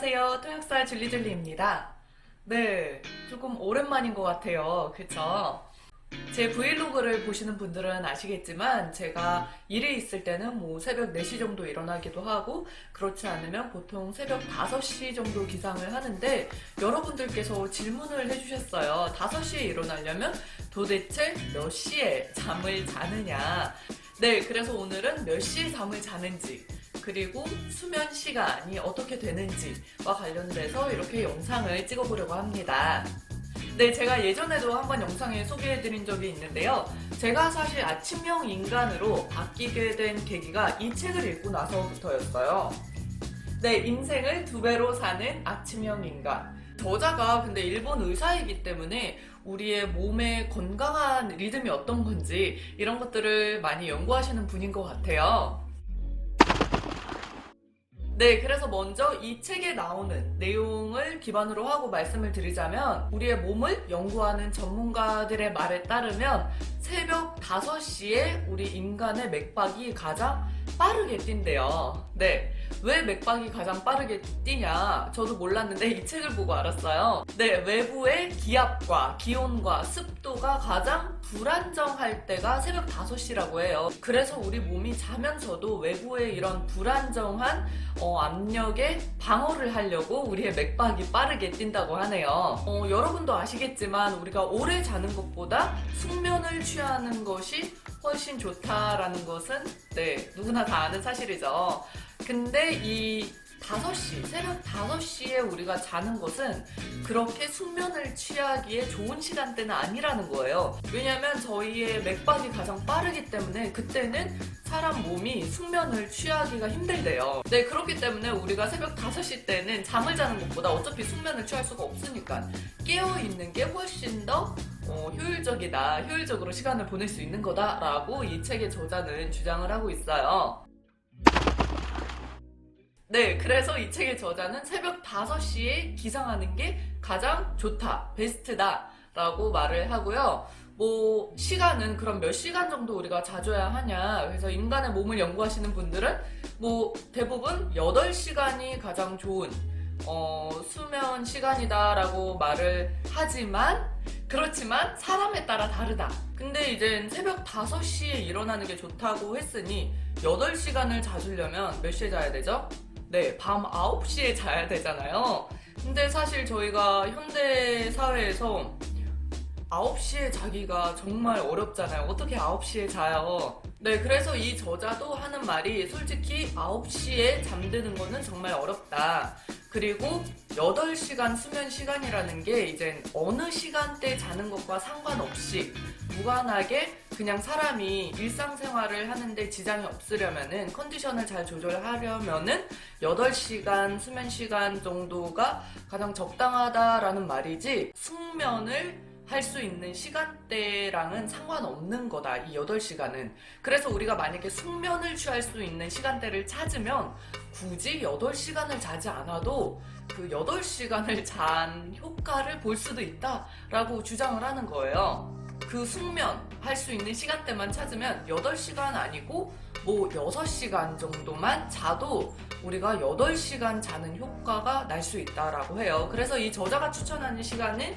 안녕하세요. 통역사 줄리줄리입니다. 네, 조금 오랜만인 것 같아요. 그쵸? 제 브이로그를 보시는 분들은 아시겠지만 제가 일이 있을 때는 새벽 4시 정도 일어나기도 하고 그렇지 않으면 보통 새벽 5시 정도 기상을 하는데 여러분들께서 질문을 해주셨어요. 5시에 일어나려면 도대체 몇 시에 잠을 자느냐. 네, 그래서 오늘은 몇 시에 잠을 자는지 그리고 수면 시간이 어떻게 되는지와 관련돼서 이렇게 영상을 찍어보려고 합니다. 네, 제가 예전에도 한번 영상에 소개해드린 적이 있는데요. 제가 사실 아침형 인간으로 바뀌게 된 계기가 이 책을 읽고 나서부터였어요. 네, 인생을 2배로 사는 아침형 인간. 저자가 근데 일본 의사이기 때문에 우리의 몸의 건강한 리듬이 어떤 건지 이런 것들을 많이 연구하시는 분인 것 같아요. 네, 그래서 먼저 이 책에 나오는 내용을 기반으로 하고 말씀을 드리자면 우리의 몸을 연구하는 전문가들의 말에 따르면 새벽 5시에 우리 인간의 맥박이 가장 빠르게 뛴대요. 네, 왜 맥박이 가장 빠르게 뛰냐? 저도 몰랐는데 이 책을 보고 알았어요. 네, 외부의 기압과 기온과 습도가 가장 불안정할 때가 새벽 5시라고 해요. 그래서 우리 몸이 자면서도 외부의 이런 불안정한 압력에 방어를 하려고 우리의 맥박이 빠르게 뛴다고 하네요. 여러분도 아시겠지만 우리가 오래 자는 것보다 숙면을 취하는 것이 훨씬 좋다라는 것은 네, 누구나 다 아는 사실이죠. 근데 이 5시, 새벽 5시에 우리가 자는 것은 그렇게 숙면을 취하기에 좋은 시간대는 아니라는 거예요. 왜냐면 저희의 맥박이 가장 빠르기 때문에 그때는 사람 몸이 숙면을 취하기가 힘들대요. 네, 그렇기 때문에 우리가 새벽 5시 때는 잠을 자는 것보다 어차피 숙면을 취할 수가 없으니까 깨어있는 게 훨씬 더 효율적이다, 효율적으로 시간을 보낼 수 있는 거다라고 이 책의 저자는 주장을 하고 있어요. 네, 그래서 이 책의 저자는 새벽 5시에 기상하는 게 가장 좋다, 베스트다 라고 말을 하고요. 시간은 그럼 몇 시간 정도 우리가 자줘야 하냐. 그래서 인간의 몸을 연구하시는 분들은 대부분 8시간이 가장 좋은 수면 시간이다라고 말을 하지만 그렇지만 사람에 따라 다르다. 근데 이제 새벽 5시에 일어나는 게 좋다고 했으니 8시간을 자주려면 몇 시에 자야 되죠? 네, 밤 9시에 자야 되잖아요. 근데 사실 저희가 현대 사회에서 9시에 자기가 정말 어렵잖아요. 어떻게 9시에 자요? 네, 그래서 이 저자도 하는 말이 솔직히 9시에 잠드는 거는 정말 어렵다. 그리고 8시간 수면 시간이라는 게 이제 어느 시간대 자는 것과 상관없이 무관하게 그냥 사람이 일상생활을 하는데 지장이 없으려면은 컨디션을 잘 조절하려면은 8시간 수면 시간 정도가 가장 적당하다라는 말이지 숙면을 할 수 있는 시간대랑은 상관없는 거다, 이 8시간은. 그래서 우리가 만약에 숙면을 취할 수 있는 시간대를 찾으면 굳이 8시간을 자지 않아도 그 8시간을 잔 효과를 볼 수도 있다라고 주장을 하는 거예요. 그 숙면 할 수 있는 시간대만 찾으면 8시간 아니고 6시간 정도만 자도 우리가 8시간 자는 효과가 날 수 있다라고 해요. 그래서 이 저자가 추천하는 시간은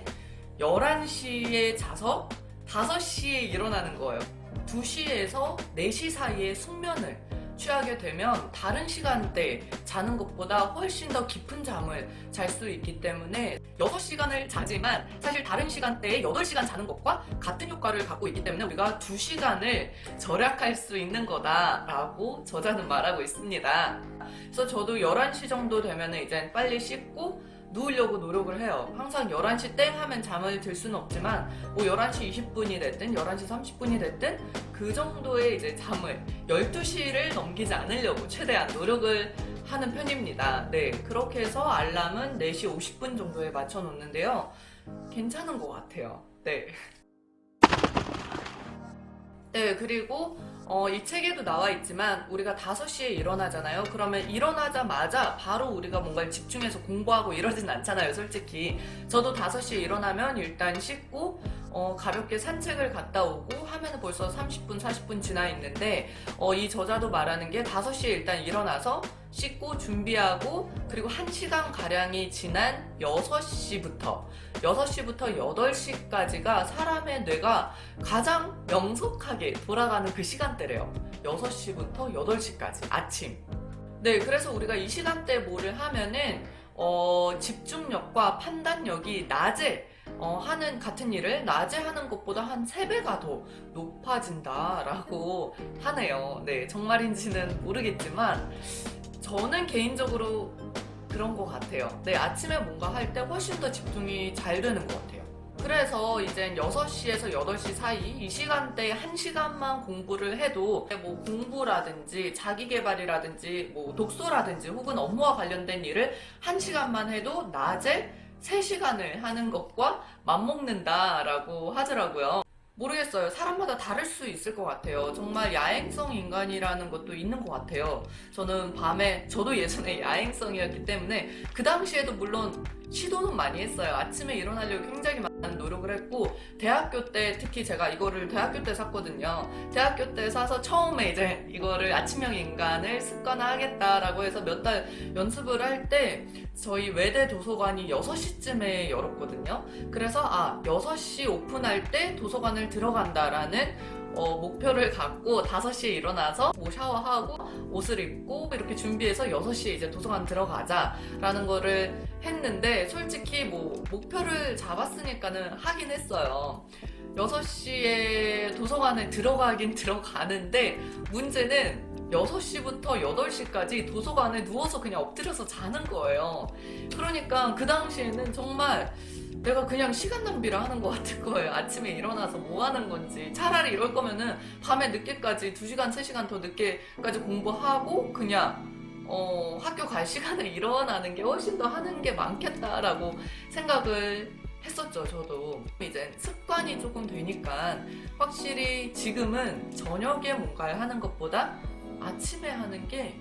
11시에 자서 5시에 일어나는 거예요. 2시에서 4시 사이에 숙면을 취하게 되면 다른 시간대 자는 것보다 훨씬 더 깊은 잠을 잘 수 있기 때문에 6시간을 자지만 사실 다른 시간대에 8시간 자는 것과 같은 효과를 갖고 있기 때문에 우리가 2시간을 절약할 수 있는 거다라고 저자는 말하고 있습니다. 그래서 저도 11시 정도 되면 이제 빨리 씻고 누우려고 노력을 해요. 항상 11시 땡 하면 잠을 들 수는 없지만 11시 20분이 됐든 11시 30분이 됐든 그 정도의 이제 잠을 12시를 넘기지 않으려고 최대한 노력을 하는 편입니다. 네, 그렇게 해서 알람은 4시 50분 정도에 맞춰 놓는데요. 괜찮은 것 같아요. 네. 네, 그리고 이 책에도 나와 있지만 우리가 5시에 일어나잖아요. 그러면 일어나자마자 바로 우리가 뭔가를 집중해서 공부하고 이러진 않잖아요, 솔직히. 저도 5시에 일어나면 일단 씻고 가볍게 산책을 갔다 오고 하면 벌써 30분, 40분 지나 있는데 이 저자도 말하는 게 5시에 일단 일어나서 씻고 준비하고 그리고 1시간 가량이 지난 6시부터 8시까지가 사람의 뇌가 가장 명석하게 돌아가는 그 시간대래요. 6시부터 8시까지 아침. 네, 그래서 우리가 이 시간대에 뭐를 하면은 집중력과 판단력이 낮에 하는 같은 일을 낮에 하는 것보다 한 3배가 더 높아진다라고 하네요. 네, 정말인지는 모르겠지만 저는 개인적으로 그런 것 같아요. 네, 아침에 뭔가 할 때 훨씬 더 집중이 잘 되는 것 같아요. 그래서 이제 6시에서 8시 사이 이 시간대에 1시간만 공부를 해도 뭐 공부라든지 자기계발이라든지 뭐 독서라든지 혹은 업무와 관련된 일을 1시간만 해도 낮에 3시간을 하는 것과 맞먹는다라고 하더라고요. 모르겠어요. 사람마다 다를 수 있을 것 같아요. 정말 야행성 인간이라는 것도 있는 것 같아요. 저는 밤에, 저도 예전에 야행성이었기 때문에 그 당시에도 물론 시도는 많이 했어요. 아침에 일어나려고 굉장히 많은 노력을 했고, 대학교 때 특히 제가 이거를 대학교 때 샀거든요. 대학교 때 사서 처음에 이제 이거를 아침형 인간을 습관화하겠다라고 해서 몇 달 연습을 할 때 저희 외대 도서관이 6시쯤에 열었거든요. 그래서 6시 오픈할 때 도서관을 들어간다라는 목표를 갖고 5시에 일어나서 뭐 샤워하고 옷을 입고 이렇게 준비해서 6시에 이제 도서관 들어가자라는 거를 했는데, 솔직히 뭐 목표를 잡았으니까는 하긴 했어요. 6시에 도서관에 들어가긴 들어가는데 문제는 6시부터 8시까지 도서관에 누워서 그냥 엎드려서 자는 거예요. 그러니까 그 당시에는 정말 내가 그냥 시간 낭비를 하는 것 같은 거예요. 아침에 일어나서 뭐 하는 건지. 차라리 이럴 거면은 밤에 늦게까지 2시간, 3시간 더 늦게까지 공부하고 그냥 학교 갈 시간에 일어나는 게 훨씬 더 하는 게 많겠다라고 생각을 했었죠. 저도 이제 습관이 조금 되니까 확실히 지금은 저녁에 뭔가를 하는 것보다 아침에 하는 게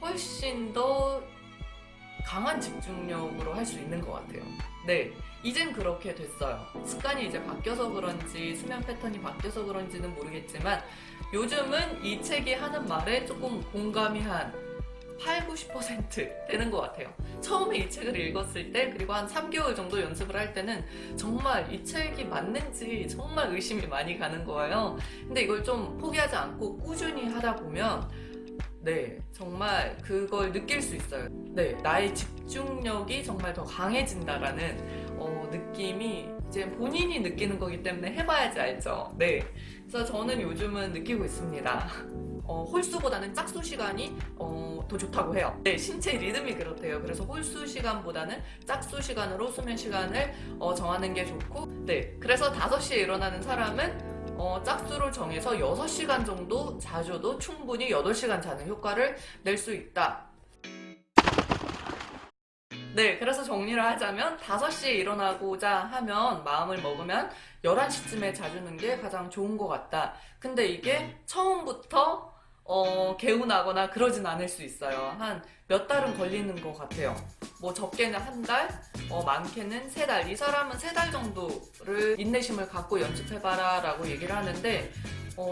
훨씬 더 강한 집중력으로 할 수 있는 것 같아요. 네, 이젠 그렇게 됐어요. 습관이 이제 바뀌어서 그런지 수면 패턴이 바뀌어서 그런지는 모르겠지만 요즘은 이 책이 하는 말에 조금 공감이 한 80~90% 되는 것 같아요. 처음에 이 책을 읽었을 때, 그리고 한 3개월 정도 연습을 할 때는 정말 이 책이 맞는지 정말 의심이 많이 가는 거예요. 근데 이걸 좀 포기하지 않고 꾸준히 하다 보면 네, 정말 그걸 느낄 수 있어요. 네, 나의 집중력이 정말 더 강해진다라는 느낌이 이제 본인이 느끼는 거기 때문에 해봐야지 알죠. 네, 그래서 저는 요즘은 느끼고 있습니다. 홀수보다는 짝수 시간이 더 좋다고 해요. 네, 신체 리듬이 그렇대요. 그래서 홀수 시간보다는 짝수 시간으로 수면 시간을 정하는 게 좋고, 네, 그래서 5시에 일어나는 사람은 짝수를 정해서 6시간 정도 자줘도 충분히 8시간 자는 효과를 낼 수 있다. 네, 그래서 정리를 하자면 5시에 일어나고자 하면, 마음을 먹으면 11시쯤에 자주는 게 가장 좋은 것 같다. 근데 이게 처음부터 개운하거나 그러진 않을 수 있어요. 한 몇 달은 걸리는 것 같아요. 뭐 적게는 한 달, 많게는 3달. 이 사람은 3달 정도를 인내심을 갖고 연습해봐라 라고 얘기를 하는데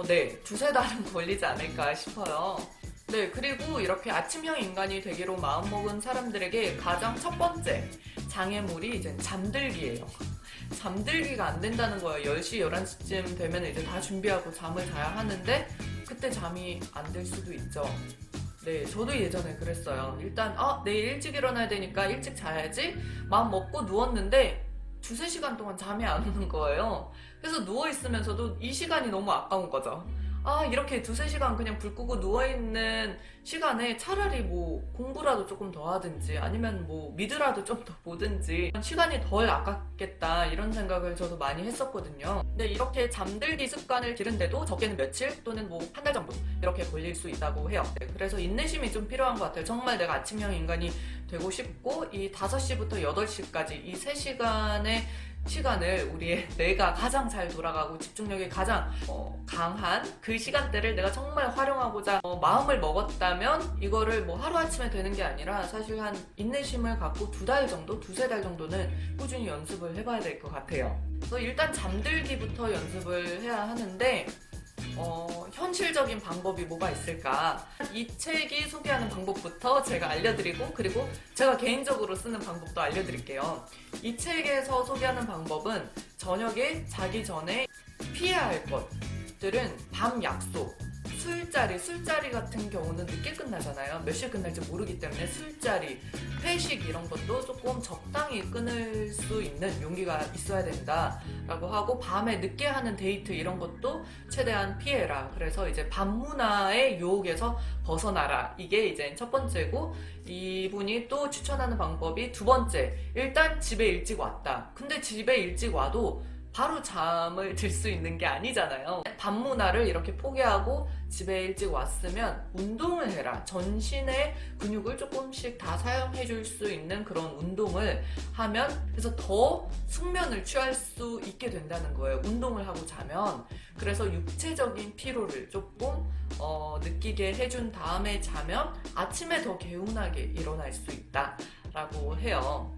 네, 2~3달은 걸리지 않을까 싶어요. 네, 그리고 이렇게 아침형 인간이 되기로 마음먹은 사람들에게 가장 첫 번째 장애물이 이제 잠들기예요. 잠들기가 안 된다는 거예요. 10시, 11시쯤 되면 이제 다 준비하고 잠을 자야 하는데 그때 잠이 안 들 수도 있죠. 네, 저도 예전에 그랬어요. 일단 내일 일찍 일어나야 되니까 일찍 자야지 마음 먹고 누웠는데 2~3시간 동안 잠이 안 오는 거예요. 그래서 누워있으면서도 이 시간이 너무 아까운 거죠. 이렇게 2~3시간 그냥 불 끄고 누워있는 시간에 차라리 뭐 공부라도 조금 더 하든지 아니면 뭐 미드라도 좀 더 보든지 시간이 덜 아깝겠다 이런 생각을 저도 많이 했었거든요. 근데 이렇게 잠들기 습관을 기른데도 적게는 며칠 또는 뭐 한 달 정도 이렇게 걸릴 수 있다고 해요. 네, 그래서 인내심이 좀 필요한 것 같아요. 정말 내가 아침형 인간이 되고 싶고 이 5시부터 8시까지 이 3시간의 시간을 우리의 뇌가 가장 잘 돌아가고 집중력이 가장 강한 그 시간대를 내가 정말 활용하고자 마음을 먹었다면 이거를 뭐 하루아침에 되는 게 아니라 사실 한 인내심을 갖고 2달 정도, 2~3달 정도는 꾸준히 연습을 해봐야 될 것 같아요. 그래서 일단 잠들기부터 연습을 해야 하는데 현실적인 방법이 뭐가 있을까? 이 책이 소개하는 방법부터 제가 알려드리고, 그리고 제가 개인적으로 쓰는 방법도 알려드릴게요. 이 책에서 소개하는 방법은 저녁에 자기 전에 피해야 할 것들은 밤 약속, 술자리 같은 경우는 늦게 끝나잖아요. 몇 시에 끝날지 모르기 때문에 술자리, 회식 이런 것도 조금 적당히 끊을 수 있는 용기가 있어야 된다라고 하고, 밤에 늦게 하는 데이트 이런 것도 최대한 피해라. 그래서 이제 밤 문화의 유혹에서 벗어나라. 이게 이제 첫 번째고, 이분이 또 추천하는 방법이 두 번째. 일단 집에 일찍 왔다. 근데 집에 일찍 와도 바로 잠을 들 수 있는 게 아니잖아요. 밤 문화를 이렇게 포기하고 집에 일찍 왔으면 운동을 해라. 전신의 근육을 조금씩 다 사용해 줄 수 있는 그런 운동을 하면, 그래서 더 숙면을 취할 수 있게 된다는 거예요. 운동을 하고 자면. 그래서 육체적인 피로를 조금 느끼게 해준 다음에 자면 아침에 더 개운하게 일어날 수 있다라고 해요.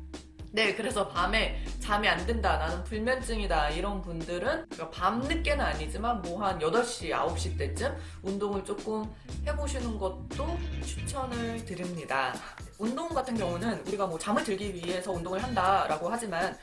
네, 그래서 밤에 잠이 안 든다, 나는 불면증이다 이런 분들은 밤늦게는 아니지만 뭐 한 8시, 9시 때쯤 운동을 조금 해보시는 것도 추천을 드립니다. 운동 같은 경우는 우리가 뭐 잠을 들기 위해서 운동을 한다라고 하지만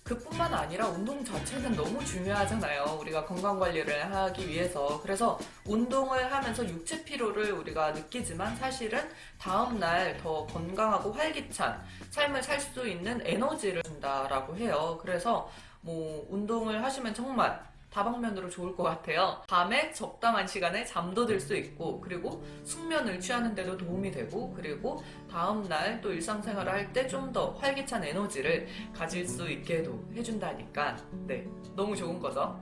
그뿐만 아니라 운동 자체는 너무 중요하잖아요. 우리가 건강관리를 하기 위해서. 그래서 운동을 하면서 육체 피로를 우리가 느끼지만 사실은 다음날 더 건강하고 활기찬 삶을 살 수 있는 에너지를 준다라고 해요. 그래서 뭐 운동을 하시면 정말 다방면으로 좋을 것 같아요. 밤에 적당한 시간에 잠도 들 수 있고, 그리고 숙면을 취하는 데도 도움이 되고, 그리고 다음날 또 일상생활을 할 때 좀 더 활기찬 에너지를 가질 수 있게도 해준다니까, 네, 너무 좋은 거죠.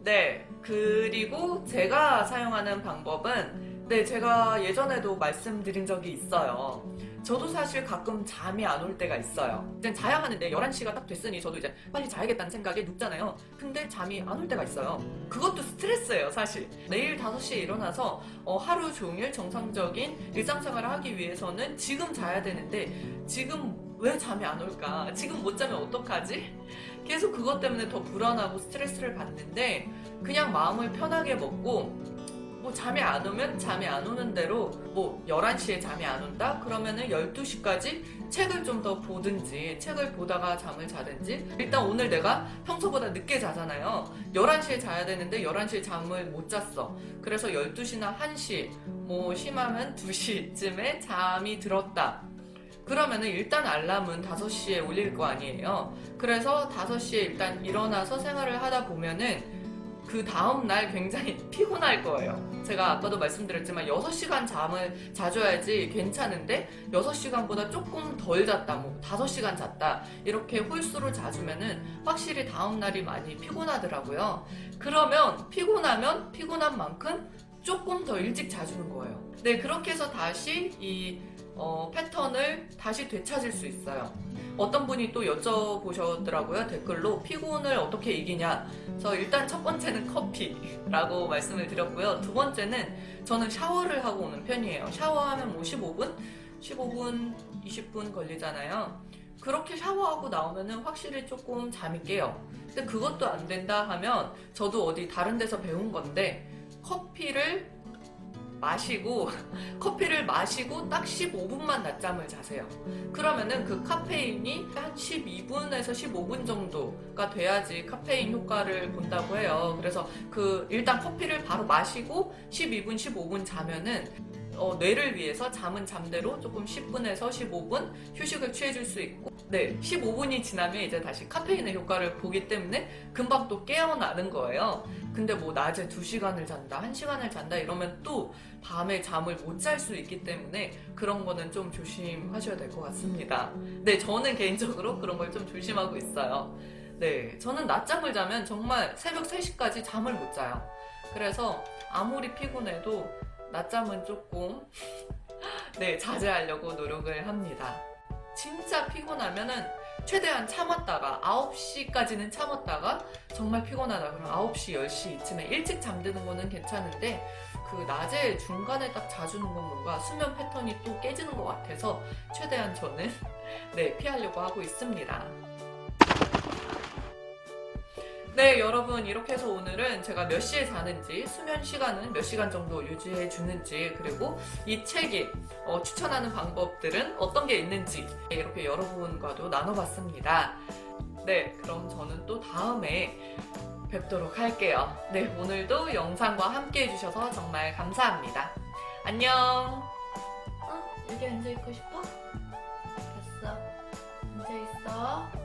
네, 그리고 제가 사용하는 방법은, 네, 제가 예전에도 말씀드린 적이 있어요. 저도 사실 가끔 잠이 안 올 때가 있어요. 이제 자야 하는데 11시가 딱 됐으니 저도 이제 빨리 자야겠다는 생각에 눕잖아요. 근데 잠이 안 올 때가 있어요. 그것도 스트레스예요, 사실. 내일 5시에 일어나서 하루 종일 정상적인 일상생활을 하기 위해서는 지금 자야 되는데 지금 왜 잠이 안 올까? 지금 못 자면 어떡하지? 계속 그것 때문에 더 불안하고 스트레스를 받는데, 그냥 마음을 편하게 먹고 뭐 잠이 안 오면 잠이 안 오는 대로, 뭐 11시에 잠이 안 온다? 그러면은 12시까지 책을 좀 더 보든지, 책을 보다가 잠을 자든지. 일단 오늘 내가 평소보다 늦게 자잖아요. 11시에 자야 되는데 11시에 잠을 못 잤어. 그래서 12시나 1시, 뭐 심하면 2시쯤에 잠이 들었다. 그러면은 일단 알람은 5시에 울릴 거 아니에요. 그래서 5시에 일단 일어나서 생활을 하다 보면은 그 다음날 굉장히 피곤할 거예요. 제가 아까도 말씀드렸지만 6시간 잠을 자줘야지 괜찮은데 6시간보다 조금 덜 잤다, 뭐 5시간 잤다, 이렇게 홀수로 자주면은 확실히 다음날이 많이 피곤하더라고요. 그러면 피곤하면 피곤한 만큼 조금 더 일찍 자주는 거예요. 네, 그렇게 해서 다시 이 패턴을 다시 되찾을 수 있어요. 어떤 분이 또 여쭤보셨더라고요, 댓글로. 피곤을 어떻게 이기냐. 그래서 일단 첫 번째는 커피라고 말씀을 드렸고요. 두 번째는 저는 샤워를 하고 오는 편이에요. 샤워하면 뭐 15분, 20분 걸리잖아요. 그렇게 샤워하고 나오면은 확실히 조금 잠이 깨요. 근데 그것도 안 된다 하면 저도 어디 다른 데서 배운 건데, 커피를 마시고 딱 15분만 낮잠을 자세요. 그러면은 그 카페인이 한 12분에서 15분 정도가 돼야지 카페인 효과를 본다고 해요. 그래서 일단 커피를 바로 마시고 12분, 15분 자면은 뇌를 위해서 잠은 잠대로 조금 10분에서 15분 휴식을 취해줄 수 있고, 네, 15분이 지나면 이제 다시 카페인의 효과를 보기 때문에 금방 또 깨어나는 거예요. 근데 뭐 낮에 2시간을 잔다, 1시간을 잔다 이러면 또 밤에 잠을 못 잘 수 있기 때문에 그런 거는 좀 조심하셔야 될 것 같습니다. 네, 저는 개인적으로 그런 걸 좀 조심하고 있어요. 네, 저는 낮잠을 자면 정말 새벽 3시까지 잠을 못 자요. 그래서 아무리 피곤해도 낮잠은 조금 네, 자제하려고 노력을 합니다. 진짜 피곤하면은 최대한 참았다가 9시까지는 참았다가 정말 피곤하다 그러면 9시, 10시 이쯤에 일찍 잠드는 거는 괜찮은데, 그 낮에 중간에 딱 자주는 건 뭔가 수면 패턴이 또 깨지는 것 같아서 최대한 저는 네, 피하려고 하고 있습니다. 네, 여러분 이렇게 해서 오늘은 제가 몇 시에 자는지, 수면 시간은 몇 시간 정도 유지해 주는지, 그리고 이 책이 추천하는 방법들은 어떤 게 있는지 이렇게 여러분과도 나눠봤습니다. 네, 그럼 저는 또 다음에 뵙도록 할게요. 네, 오늘도 영상과 함께 해주셔서 정말 감사합니다. 안녕. 여기 앉아있고 싶어? 됐어. 앉아있어.